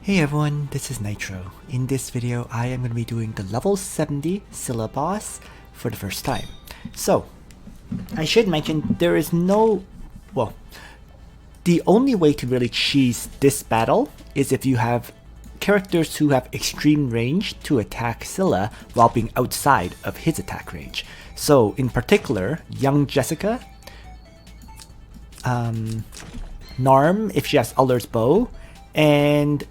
Hey everyone, this is Nitro. In this video, I am going to be doing the level 70 Scylla boss for the first time. So, I should mention there is no... well, the only way to really cheese this battle is if you have characters who have extreme range to attack Scylla while being outside of his attack range. So, in particular, young Jessica, Narm if she has Ullr's bow, and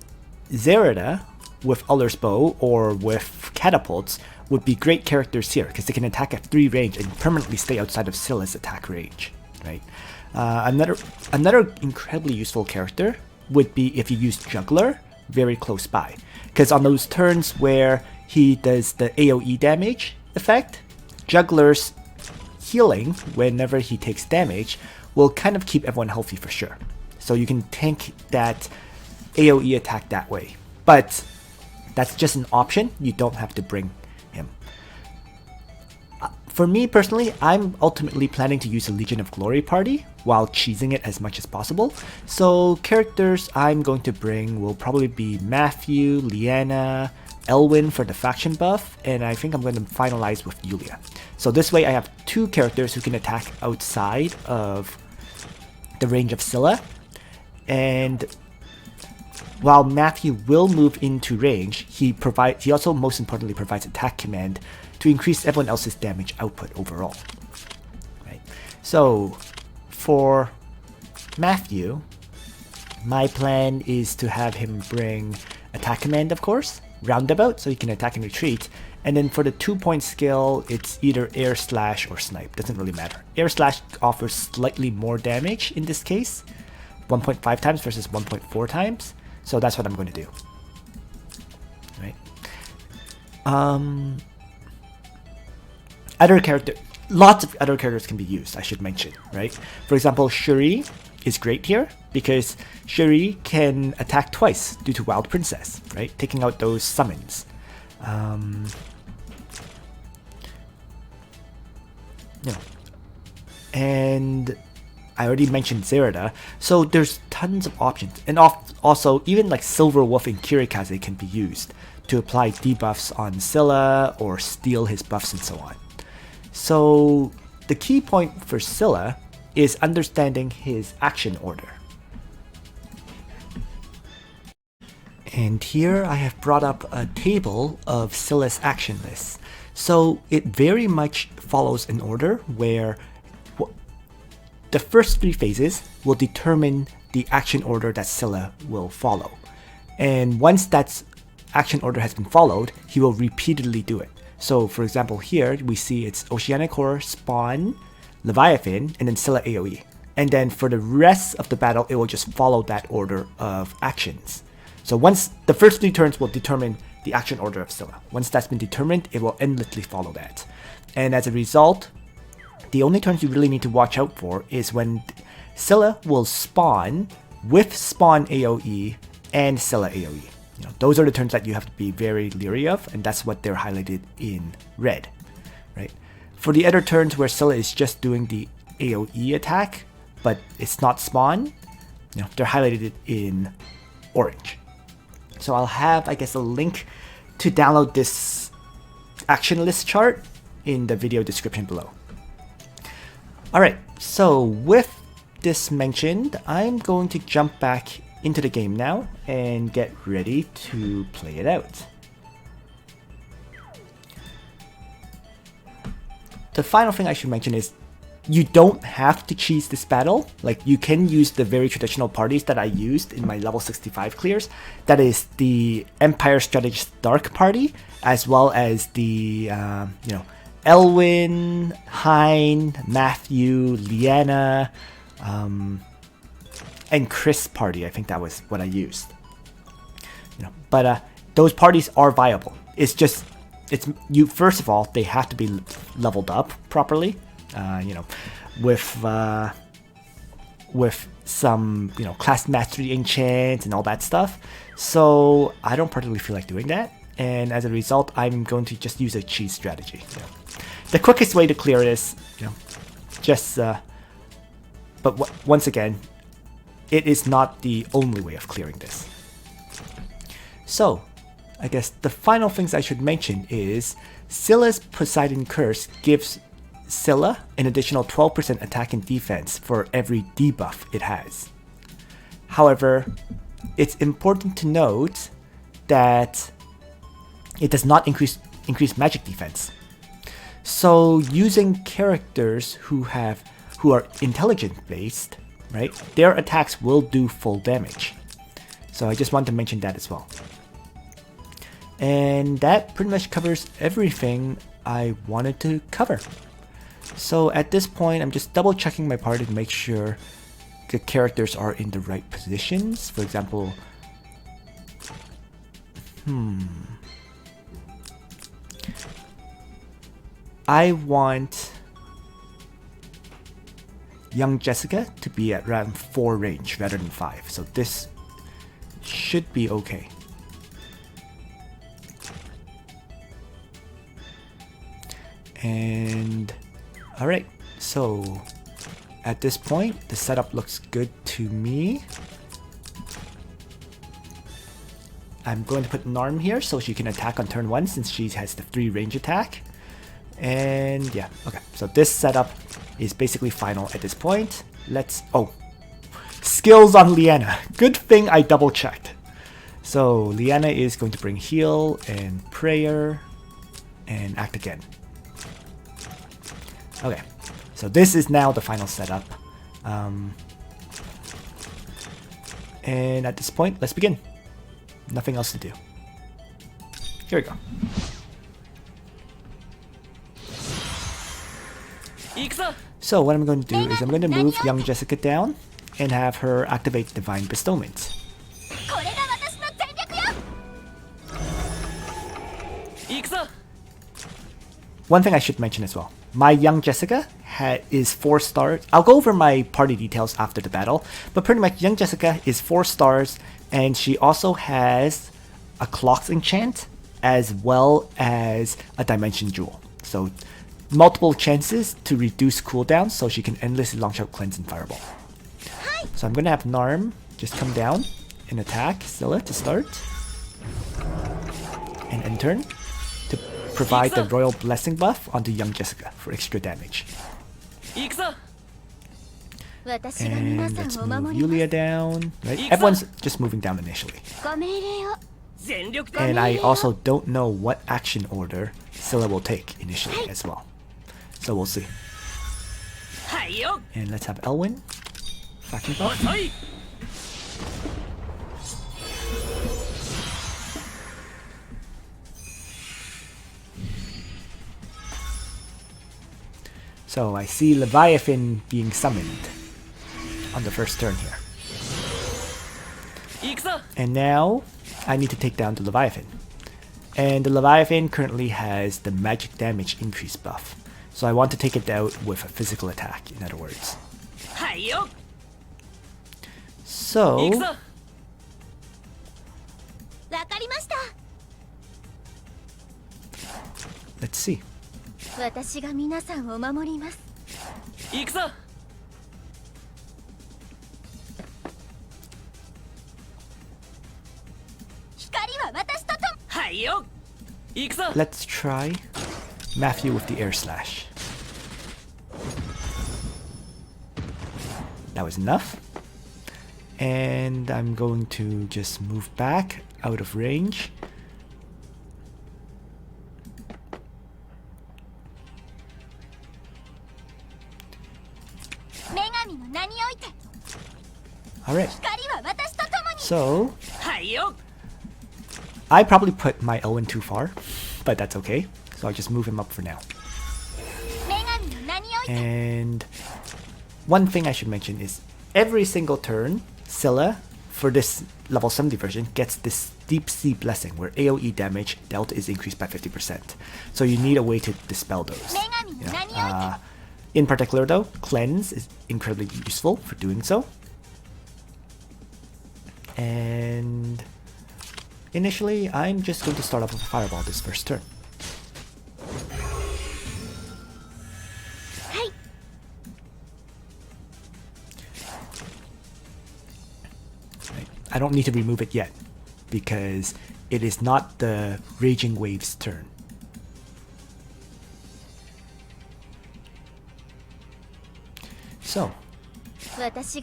Zerida with Ullr's bow or with catapults would be great characters here because they can attack at 3 range and permanently stay outside of Scylla's attack range, right? Another incredibly useful character would be if you use Juggler very close by, because on those turns where he does the AoE damage effect, Juggler's healing whenever he takes damage will kind of keep everyone healthy for sure. So you can tank that AoE attack that way, but that's just an option. You don't have to bring him. For me personally, I'm ultimately planning to use a Legion of Glory party while cheesing it as much as possible. So characters I'm going to bring will probably be Matthew, Liana, Elwin for the faction buff, and I think I'm going to finalize with Yulia. So this way I have 2 characters who can attack outside of the range of Scylla, and while Matthew will move into range, he also most importantly provides attack command to increase everyone else's damage output overall. Right. So for Matthew, my plan is to have him bring attack command, of course, roundabout, so he can attack and retreat. And then for the 2-point skill, it's either air slash or snipe. Doesn't really matter. Air slash offers slightly more damage in this case, 1.5 times versus 1.4 times. So that's what I'm going to do. Right. Lots of other characters can be used, I should mention, right? For example, Shuri is great here because Shuri can attack twice due to Wild Princess, right? Taking out those summons. And I already mentioned Zerida, so there's tons of options. And also, even like Silver Wolf and Kirikaze can be used to apply debuffs on Scylla or steal his buffs and so on. So the key point for Scylla is understanding his action order. And here I have brought up a table of Scylla's action lists. So it very much follows an order where the first 3 phases will determine the action order that Scylla will follow. And once that action order has been followed, he will repeatedly do it. So for example here, we see it's Oceanic Horror, Spawn, Leviathan, and then Scylla AoE. And then for the rest of the battle, it will just follow that order of actions. So once the first 3 turns will determine the action order of Scylla. Once that's been determined, it will endlessly follow that. And as a result, the only turns you really need to watch out for is when Scylla will spawn with Spawn AoE and Scylla AoE. Those are the turns that you have to be very leery of, and that's what they're highlighted in red, right? For the other turns where Scylla is just doing the AoE attack, but it's not Spawn, they're highlighted in orange. So I'll have, I guess, a link to download this action list chart in the video description below. Alright, so with this mentioned, I'm going to jump back into the game now and get ready to play it out. The final thing I should mention is you don't have to cheese this battle. Like, you can use the very traditional parties that I used in my level 65 clears. That is the Empire Strategist Dark party, as well as the, Elwin, Hein, Matthew, Liana, and Chris party. I think that was what I used. But those parties are viable. It's just, first of all, they have to be leveled up properly. With some, class mastery enchants and all that stuff. So I don't particularly feel like doing that. And as a result, I'm going to just use a cheese strategy. The quickest way to clear this, but once again, it is not the only way of clearing this. So, I guess the final things I should mention is Scylla's Poseidon Curse gives Scylla an additional 12% attack and defense for every debuff it has. However, it's important to note that it does not increase magic defense. So using characters who are intelligent based, right, their attacks will do full damage. So I just want to mention that as well. And that pretty much covers everything I wanted to cover. So at this point, I'm just double checking my party to make sure the characters are in the right positions. For example, I want young Jessica to be at around 4 range rather than 5. So this should be okay. And alright, so at this point, the setup looks good to me. I'm going to put Narm here so she can attack on turn 1 since she has the 3 range attack. And yeah, okay, so this setup is basically final at this point. Skills on Liana. Good thing I double checked. So Liana is going to bring heal and prayer and act again. Okay, so this is now the final setup. And at this point, let's begin. Nothing else to do. Here we go. So what I'm going to do is I'm going to move young Jessica down and have her activate Divine Bestowment. One thing I should mention as well. My young Jessica is 4 stars. I'll go over my party details after the battle, but pretty much young Jessica is 4 stars, and she also has a Clock's Enchant as well as a Dimension Jewel. So multiple chances to reduce cooldown so she can endlessly launch out Cleanse and Fireball. So I'm going to have Narm just come down and attack Scylla to start. And end turn to provide the Royal Blessing buff onto young Jessica for extra damage. And let's move Yulia down. Right? Everyone's just moving down initially. And I also don't know what action order Scylla will take initially as well. So we'll see. And let's have Elwin. Faction buff. So I see Leviathan being summoned on the first turn here. And now I need to take down the Leviathan. And the Leviathan currently has the magic damage increase buff. So I want to take it out with a physical attack, in other words. So let's see. Let's try Matthew with the air slash. That was enough. And I'm going to just move back out of range. Alright. So I probably put my Elwin too far, but that's okay. So I'll just move him up for now. And one thing I should mention is every single turn, Scylla, for this level 70 version, gets this Deep Sea Blessing, where AoE damage dealt is increased by 50%. So you need a way to dispel those. You know, in particular though, Cleanse is incredibly useful for doing so. And initially, I'm just going to start off with a Fireball this first turn. I don't need to remove it yet, because it is not the Raging Wave's turn. So, next,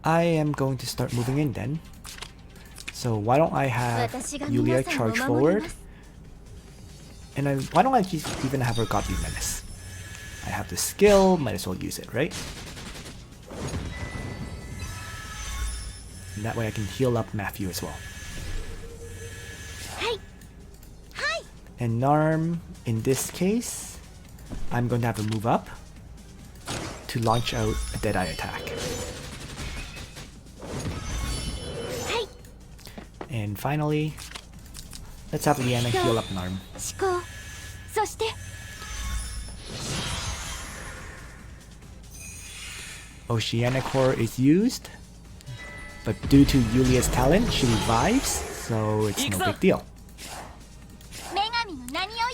I am going to start moving in then. So why don't I have Yulia charge forward? And why don't I just even have her Godly Menace? I have the skill, might as well use it, right? And that way I can heal up Matthew as well. And Narm, in this case, I'm going to have her move up to launch out a Deadeye attack. And finally, let's have Liana heal up Narm. Oceanic Horror is used, but due to Yulia's talent, she revives, so it's no big deal.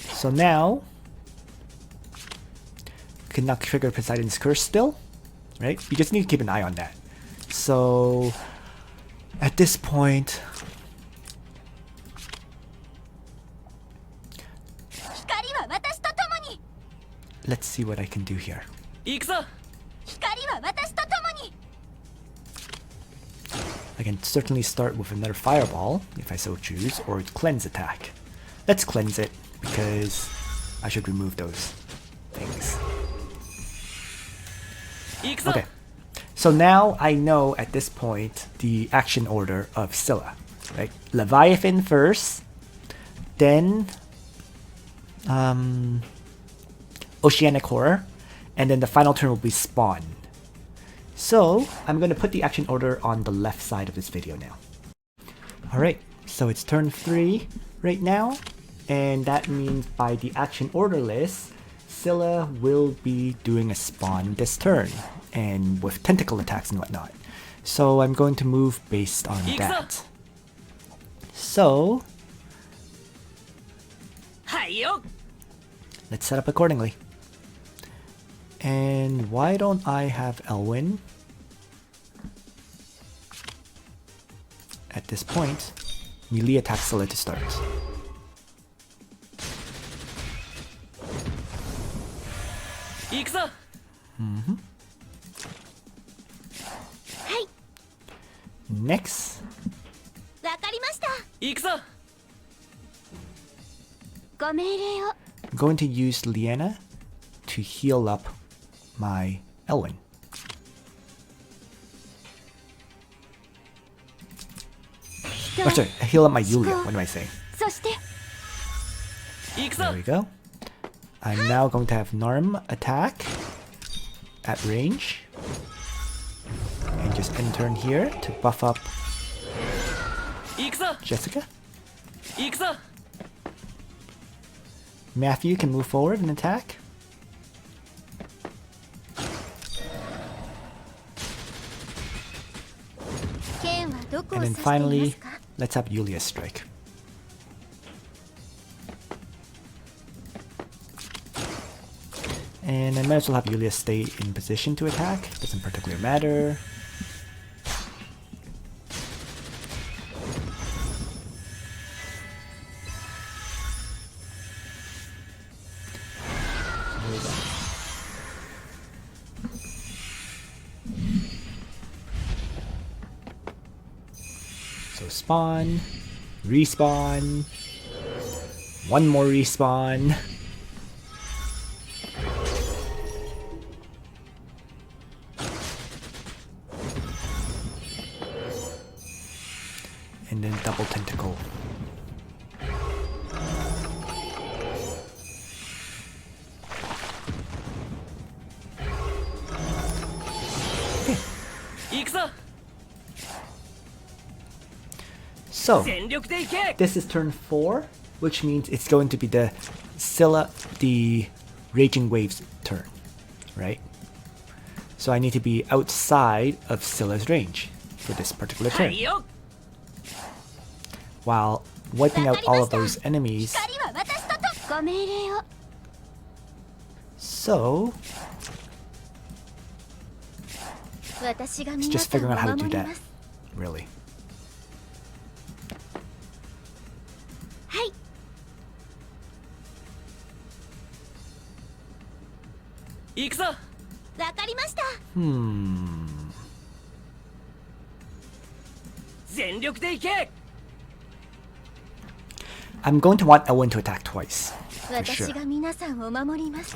So now, cannot trigger Poseidon's Curse still, right? You just need to keep an eye on that. So, at this point, let's see what I can do here. I can certainly start with another Fireball, if I so choose, or Cleanse attack. Let's cleanse it, because I should remove those things. Okay, so now I know at this point the action order of Scylla, right? Leviathan first, then Oceanic Horror, and then the final turn will be Spawn. So I'm going to put the action order on the left side of this video now. Alright, so it's turn 3 right now, and that means by the action order list, Scylla will be doing a Spawn this turn, and with tentacle attacks and whatnot. So I'm going to move based on that. So let's set up accordingly. And why don't I have Elwin at this point melee attack Scylla to start. Next, I'm going to use Liana to heal up my Elwin. Oh, sorry, heal up my Yulia. What am I saying? There we go. I'm now going to have Narm attack at range. And just end turn here to buff up Jessica. Matthew can move forward and attack. And then finally, let's have Yulia strike. And I might as well have Yulia stay in position to attack. Doesn't particularly matter. So spawn, respawn, one more respawn. And then double tentacle. So, this is turn 4, which means it's going to be the Scylla, the Raging Wave's turn, right? So I need to be outside of Scylla's range for this particular turn, while wiping out all of those enemies. So, it's just figuring out how to do that, really. 行くぞ。わかりました。全力で行け。 I'm going to want Elwin to attack twice. For 私 sure. が皆さんを守ります。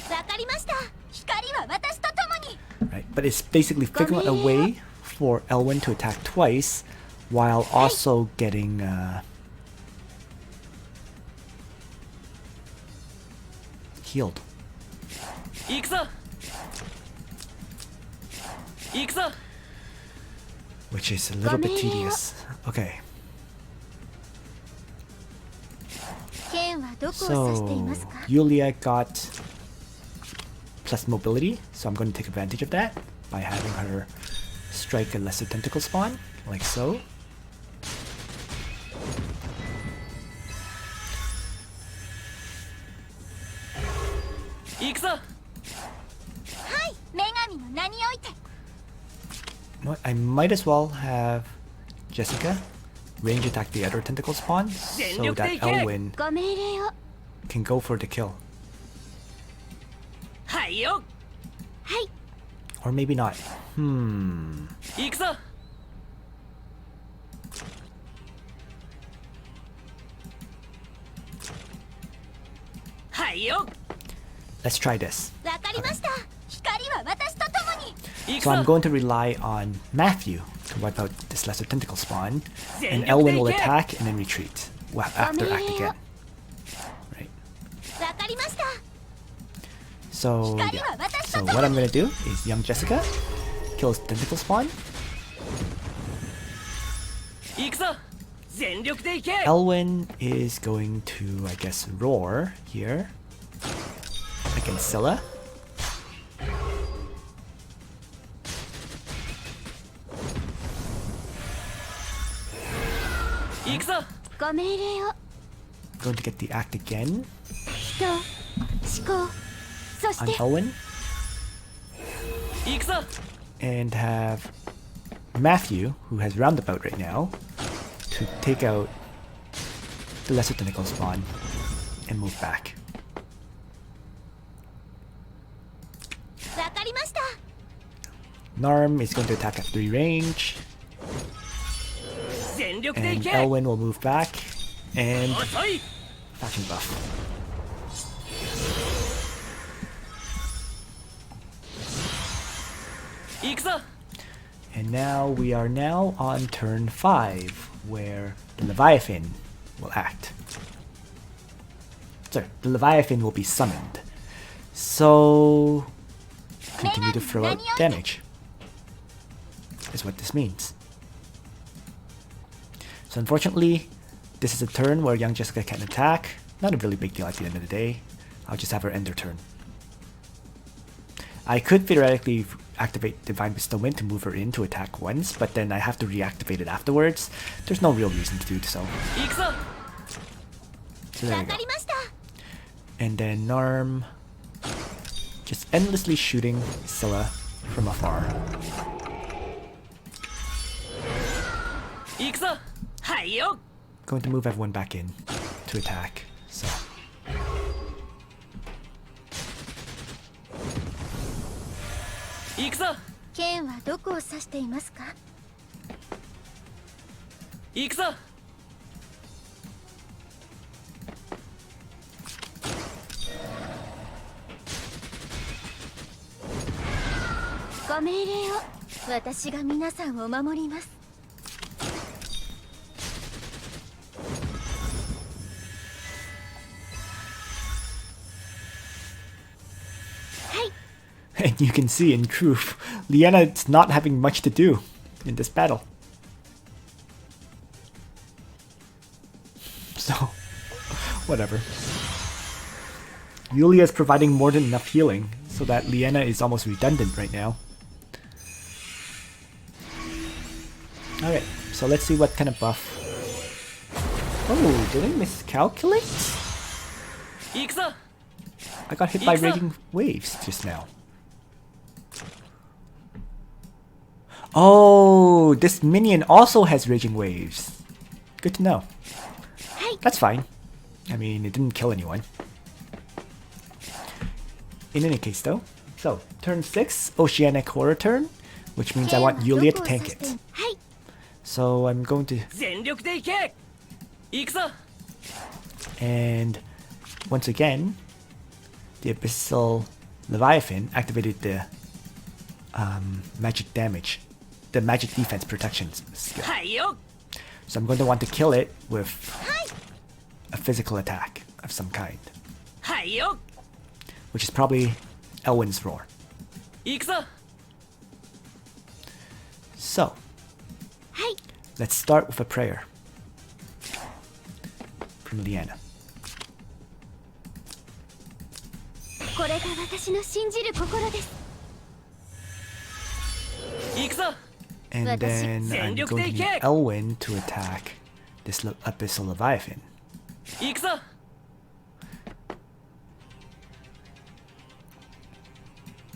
わかりました。光は私と共に。 Right, but it's basically figuring out a way for Elwin to attack twice while also getting healed. 行くぞ。行くぞ。 Which is a little bit tedious. Okay. 剣はどこを指していま So すか。 Yulia got plus mobility, so I'm going to take advantage of that by having her strike a lesser tentacle spawn, like so. 行くぞ。はい、女神の名において。 You know what? I might as well have Jessica range attack the other tentacle spawn so that Elwin ご命令を。 can go for the kill. はいよ。はい。 Or maybe not. 行くぞ。はいよ。 Let's try this. わかりました。光は私と共に。 So I'm going to rely on Matthew to wipe out this lesser tentacle spawn, and Elwin will attack and then retreat after act again. Right. わかりました。 So yeah. So what I'm gonna do is young Jessica kills tentacle spawn. 行くぞ。全力で行け。 Elwin is going to, I guess, roar here against Scylla. 行くぞ。ご命令を。 Going to get the act again 人、思考、そ on して。 Elwin 行くぞ。 and have Matthew, who has roundabout right now, to take out the lesser tentacle spawn and move back. わかりました。 Narm is going to attack at 3 range, 全力で and 行け。 Elwin will move back and 遅い。 faction buff. 行くぞ。 And now we are now on turn 5, where the Leviathan will act. Sorry, the Leviathan will be summoned. So continue to throw out damage, is what this means. So unfortunately, this is a turn where young Jessica can attack. Not a really big deal at the end of the day. I'll just have her end her turn. I could theoretically activate Divine Bestowment to move her in to attack once, but then I have to reactivate it afterwards. There's no real reason to do so. 行くぞ。 So there わ we か go. りました。 And then Narm just endlessly shooting Scylla from afar. 行くぞ。はいよ。 Going to move everyone back in to attack. So 行くぞ。剣はどこを指していますか。行くぞ。ご命令を。私が皆さんを守ります。 and you can see in truth, Liana is not having much to do in this battle. So, whatever. Yulia is providing more than enough healing, so that Liana is almost redundant right now. Alright, so let's see what kind of buff. Oh, did I miscalculate? I got hit by raging waves just now. Oh, this minion also has raging waves. Good to know. That's fine. I mean, it didn't kill anyone. in any case though, so turn 6, Oceanic Horror turn, which means I want Yulia to tank it. So I'm going to... And once again, the Abyssal Leviathan activated the magic damage, the magic defense protection skill. So I'm going to want to kill it with a physical attack of some kind, which is probably Elwin's Roar. So, let's start with a prayer from Liana. And then I'm going to need Elwin to attack this Abyssal Leviathan.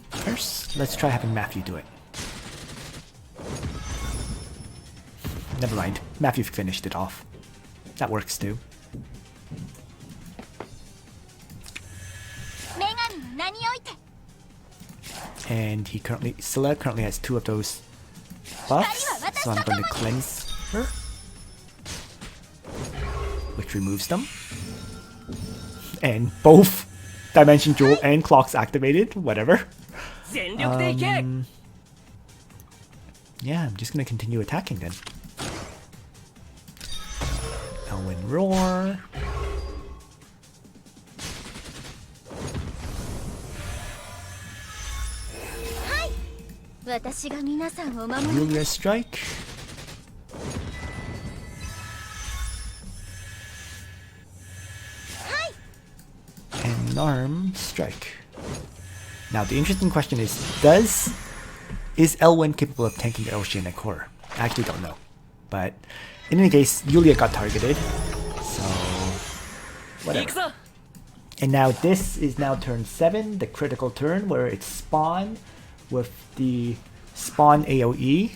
First, let's try having Matthew do it. Never mind, Matthew finished it off. That works too. And Scylla currently has 2 of those buffs, so I'm going to cleanse her, which removes them. And both Dimension Jewel and Clocks activated, whatever. Yeah, I'm just going to continue attacking then. Elwin Roar. Yulia Strike. And Narm Strike. Now the interesting question is Elwin capable of tanking the Oceanic Horror? I actually don't know. But in any case, Yulia got targeted. So whatever. And now this is now turn 7, the critical turn where it's Spawn with the Spawn AoE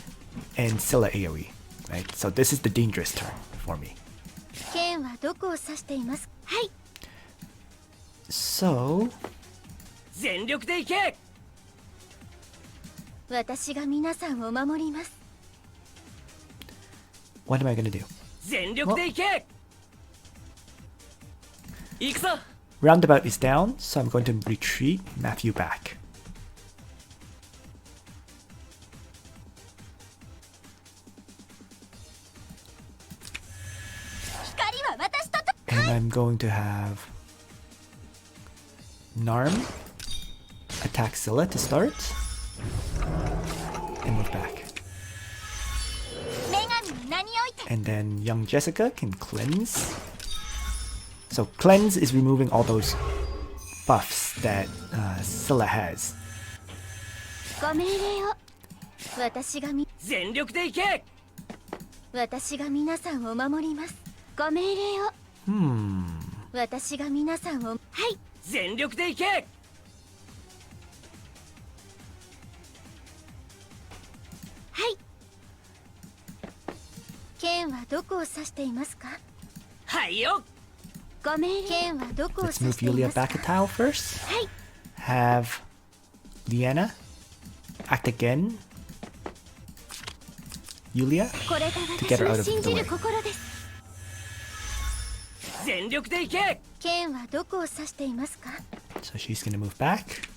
and Scylla AoE. Right? So this is the dangerous turn for me. So what am I gonna do? Well, Roundabout is down, so I'm going to retreat Matthew back. And I'm going to have Narm attack Scylla to start. And move back. And then young Jessica can cleanse. So cleanse is removing all those buffs that Scylla has. Let's move Yulia back a tile first. Have Liana act again. Yulia to get her out of the way. So she's gonna move back.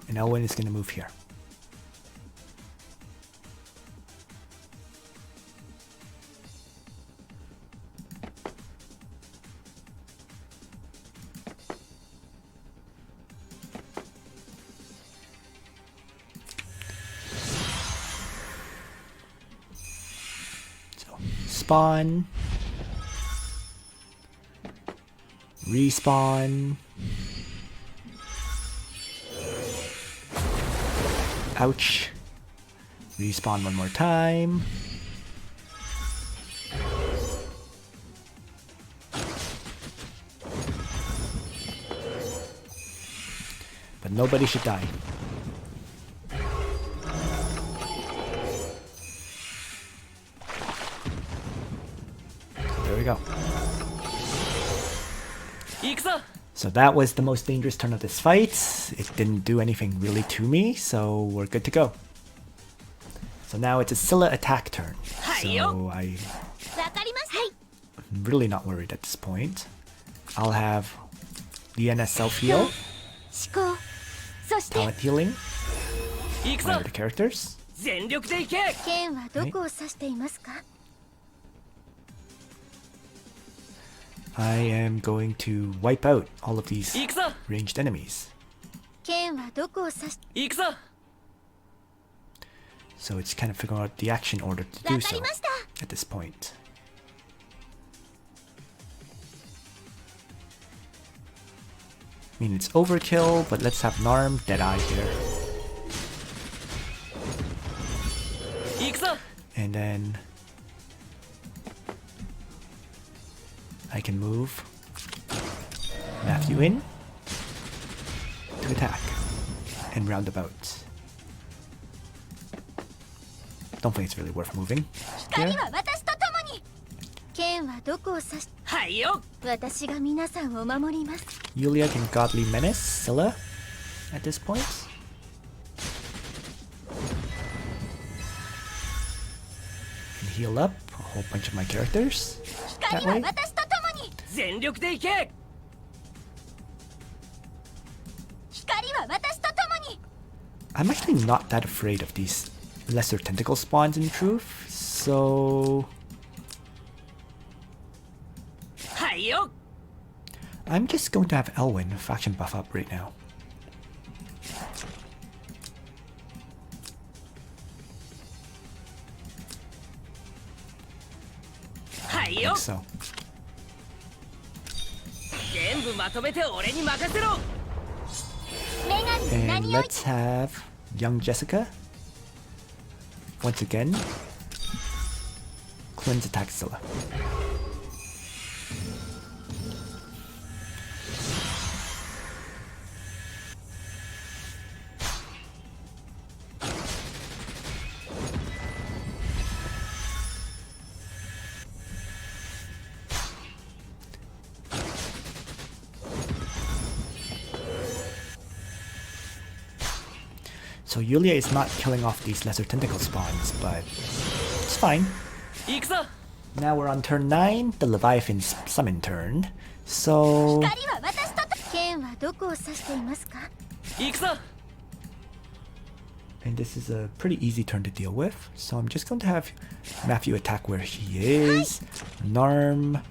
And Elwin is gonna move here. Spawn, respawn, ouch, respawn one more time, but nobody should die. There we go. So that was the most dangerous turn of this fight. It didn't do anything really to me, so we're good to go. So now it's a Scylla attack turn. So I'm really not worried at this point. I'll have Liana self-heal, talent healing, one of the characters. I am going to wipe out all of these ranged enemies. So it's kind of figuring out the action order to do so at this point. I mean, it's overkill, but let's have Narm Deadeye here. And then I can move Matthew in to attack and roundabout. Don't think it's really worth moving here. Yulia can Godly Menace Scylla at this point. And heal up a whole bunch of my characters that way. I'm actually not that afraid of these lesser tentacle spawns in truth, so I'm just going to have Elwin faction buff up right now. I think so. And let's have young Jessica once again cleanse attack Scylla. So Yulia is not killing off these lesser tentacle spawns, but it's fine. Now we're on turn 9, the Leviathan's summon turn. So and this is a pretty easy turn to deal with. So I'm just going to have Matthew attack where he is. Narm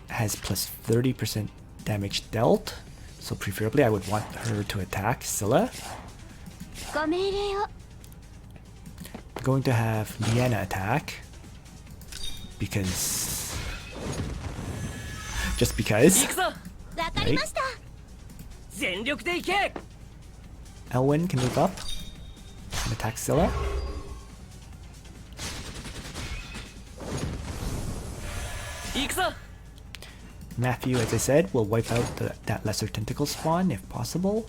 has plus 30% damage dealt. So preferably I would want her to attack Scylla. I'm going to have Liana attack because just because, right? Elwin can move up and attack Scylla. Matthew, as I said, will wipe out that lesser tentacle spawn if possible.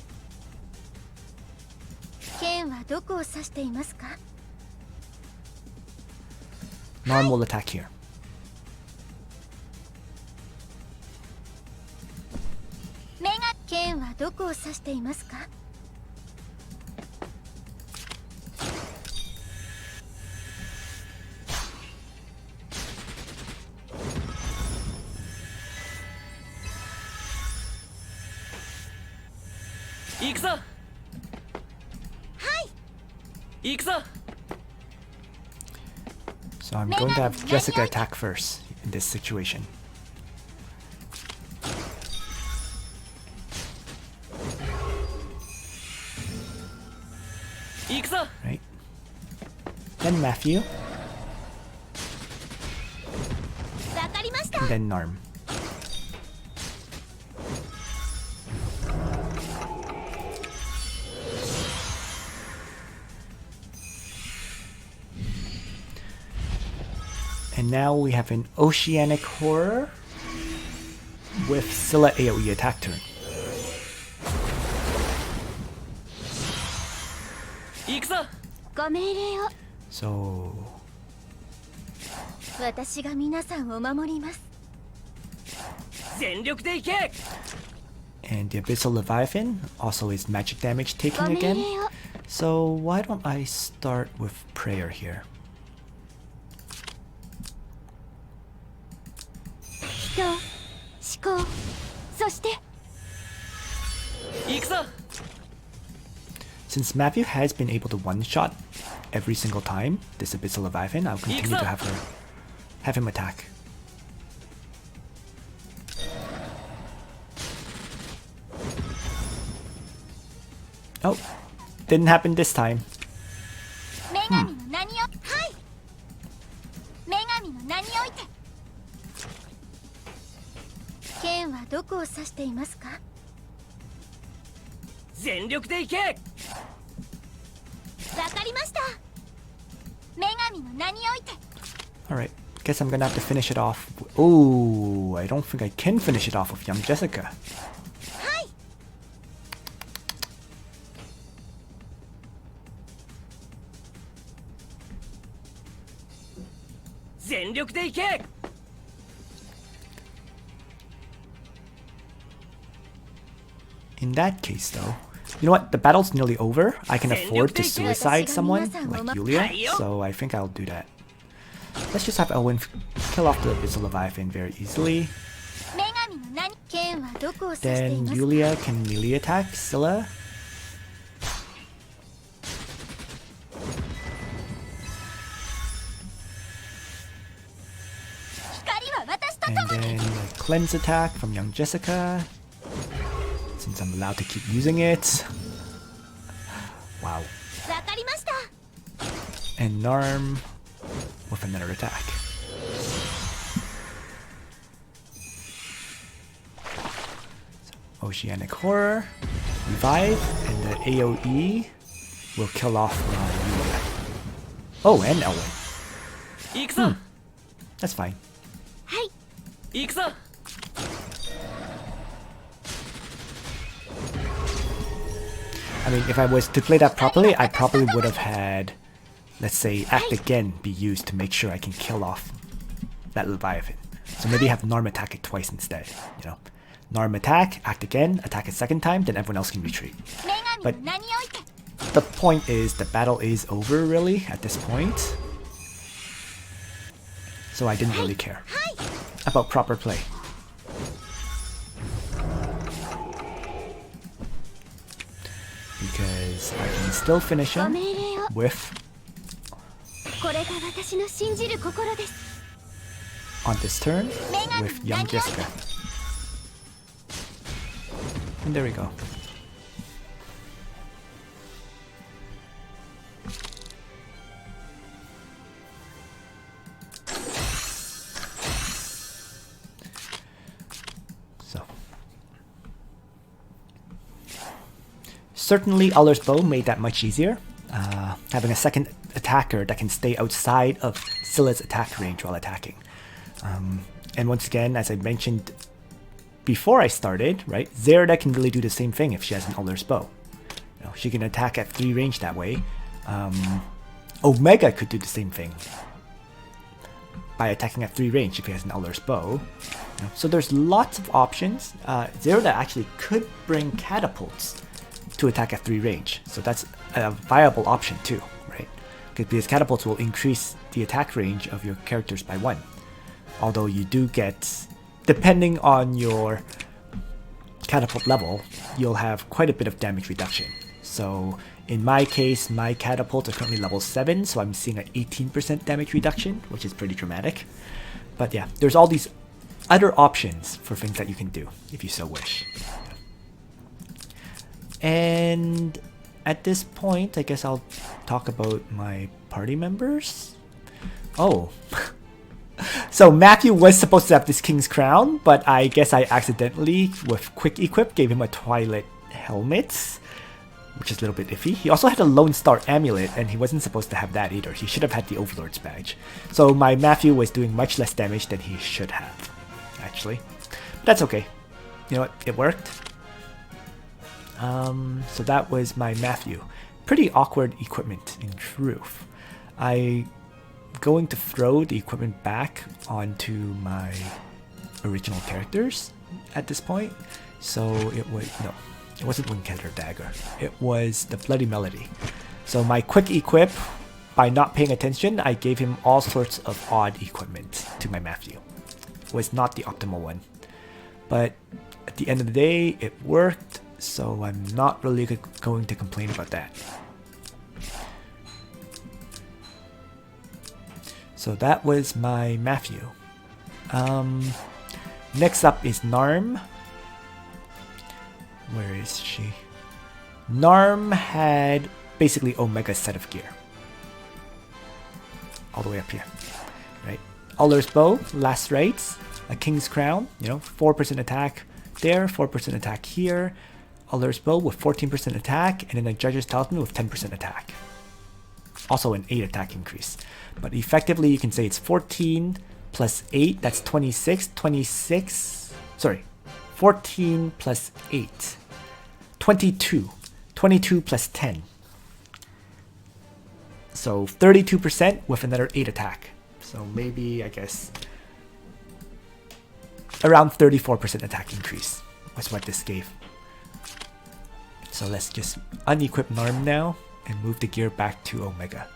Narm will attack here. So I'm going to have Jessica attack first in this situation. Right. Then Matthew. And then Narm. And now we have an Oceanic Horror with Scylla AoE attack turn. So And the Abyssal Leviathan also is magic damage taking again. So why don't I start with prayer here? Since Matthew has been able to one-shot every single time this Abyssal Leviathan, I'll continue to have him attack. Oh, didn't happen this time. Alright, guess I'm gonna have to finish it off. Oh, I don't think I can finish it off with young Jessica. In that case though, you know what, the battle's nearly over. I can afford to suicide someone like Yulia, so I think I'll do that. Let's just have Elwin kill off the Abyssal Leviathan very easily. Then Yulia can melee attack Scylla. And then a cleanse attack from young Jessica, since I'm allowed to keep using it. Wow. And Narm with another attack. So, Oceanic Horror, Revive, and the AoE will kill off Yulia. Oh, and Elwin. That's fine. I mean, if I was to play that properly, I probably would have had, let's say, Act Again be used to make sure I can kill off that Leviathan. So maybe have Narm attack it twice instead, you know. Narm attack, Act Again, attack a second time, then everyone else can retreat. But the point is, the battle is over really at this point. So I didn't really care about proper play. Because I can still finish him with on this turn with young Jessica. And there we go. Certainly, Ullr's bow made that much easier. Having a second attacker that can stay outside of Scylla's attack range while attacking. And once again, as I mentioned before I started, right, Zerda can really do the same thing if she has an Ullr's bow. You know, she can attack at 3 range that way. Omega could do the same thing by attacking at 3 range if he has an Ullr's bow. You know, so there's lots of options. Zerda actually could bring catapults to attack at 3 range, so that's a viable option too, right? Because catapults will increase the attack range of your characters by 1. Although you do get, depending on your catapult level, you'll have quite a bit of damage reduction. So in my case, my catapults are currently level 7, so I'm seeing an 18% damage reduction, which is pretty dramatic. But yeah, there's all these other options for things that you can do if you so wish. And at this point, I guess I'll talk about my party members. Oh, so Matthew was supposed to have this King's Crown, but I guess I accidentally, with Quick Equip, gave him a Twilight Helmet, which is a little bit iffy. He also had a Lone Star Amulet, and he wasn't supposed to have that either. He should have had the Overlord's Badge. So my Matthew was doing much less damage than he should have, actually. But that's okay. You know what? It worked. So that was my Matthew. Pretty awkward equipment, in truth. I'm going to throw the equipment back onto my original characters at this point. So it was, no, it wasn't Windcatter Dagger. It was the Bloody Melody. So my quick equip, by not paying attention, I gave him all sorts of odd equipment to my Matthew. Was not the optimal one. But at the end of the day, it worked, so I'm not really going to complain about that. So that was my Matthew. Next up is Narm. Where is she? Narm had basically Omega set of gear. All the way up here. Right? Ullr's bow, lacerates, a king's crown, 4% attack there, 4% attack here. Ullr's bow with 14% attack, and then a judge's talisman with 10% attack. Also an 8 attack increase. But effectively you can say it's 14 plus 8, that's 26, 14 plus 8, 22, 22 plus 10. So 32% with another 8 attack. So maybe, I guess, around 34% attack increase was what this gave. So let's just unequip Narm now and move the gear back to Omega.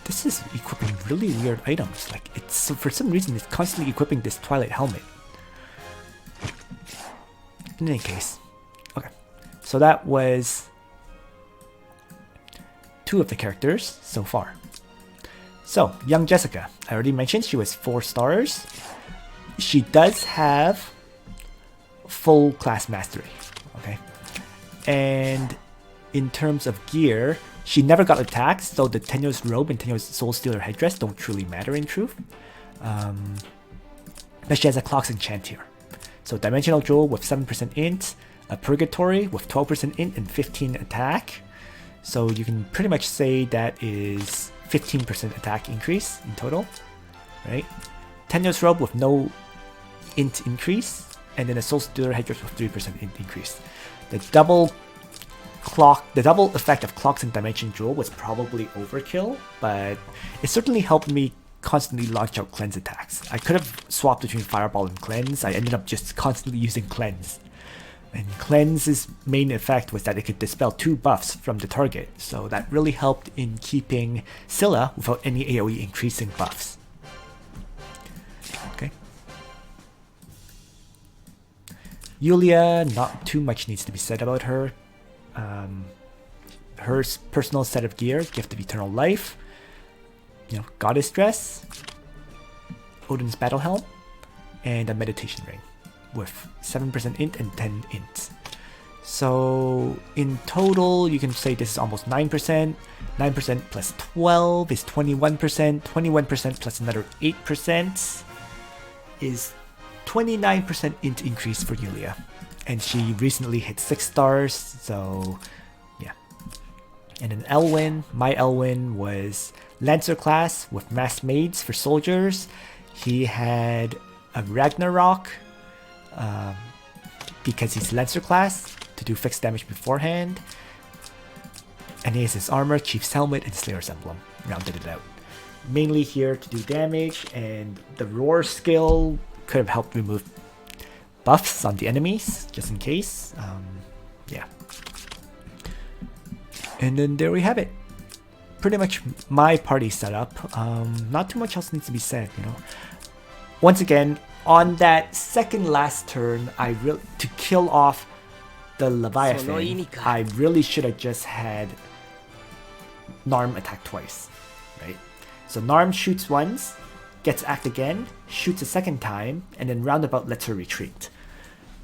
This is equipping really weird items. Like, it's for some reason it's constantly equipping this Twilight helmet. In any case, okay. So that was 2 of the characters so far. So, young Jessica. I already mentioned she was 4 stars. She does have full class mastery. Okay. And in terms of gear, she never got attacked, so the Tenuous robe and Tenuous Soul Stealer headdress don't truly matter in truth. But she has a Clocks enchant here. So Dimensional Jewel with 7% int, a Purgatory with 12% int and 15 attack. So you can pretty much say that is 15% attack increase in total, right? Tenuous robe with no int increase, and then a Soul Stealer headdress with 3% int increase. The double effect of Clocks and Dimension Jewel was probably overkill, but it certainly helped me constantly launch out cleanse attacks. I could have swapped between Fireball and Cleanse. I ended up just constantly using Cleanse. And Cleanse's main effect was that it could dispel 2 buffs from the target, so that really helped in keeping Scylla without any AoE increasing buffs. Okay. Yulia, not too much needs to be said about her. Her personal set of gear, Gift of Eternal Life, Goddess Dress, Odin's Battle Helm, and a Meditation Ring with 7% int and 10 int. So in total, you can say this is almost 9%. 9% plus 12 is 21%. 21% plus another 8% is 29% int increase for Yulia. And she recently hit 6 stars, so yeah. And then Elwin, my Elwin was Lancer class with Mass Maids for soldiers. He had a Ragnarok because he's Lancer class to do fixed damage beforehand. And he has his armor, Chief's Helmet, and Slayer's Emblem. Rounded it out. Mainly here to do damage, and the Roar skill could have helped remove buffs on the enemies, just in case. Yeah. And then there we have it. Pretty much my party setup. Not too much else needs to be said, Once again, on that second last turn, to kill off the Leviathan, I really should have just had Narm attack twice, right? So Narm shoots once, gets act again, shoots a second time, and then roundabout lets her retreat.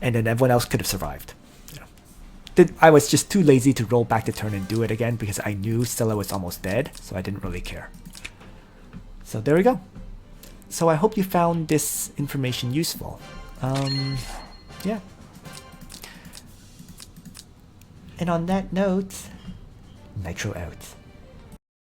And then everyone else could have survived. I was just too lazy to roll back the turn and do it again because I knew Scylla was almost dead, so I didn't really care. So there we go. So I hope you found this information useful. Yeah. And on that note, Nitro out.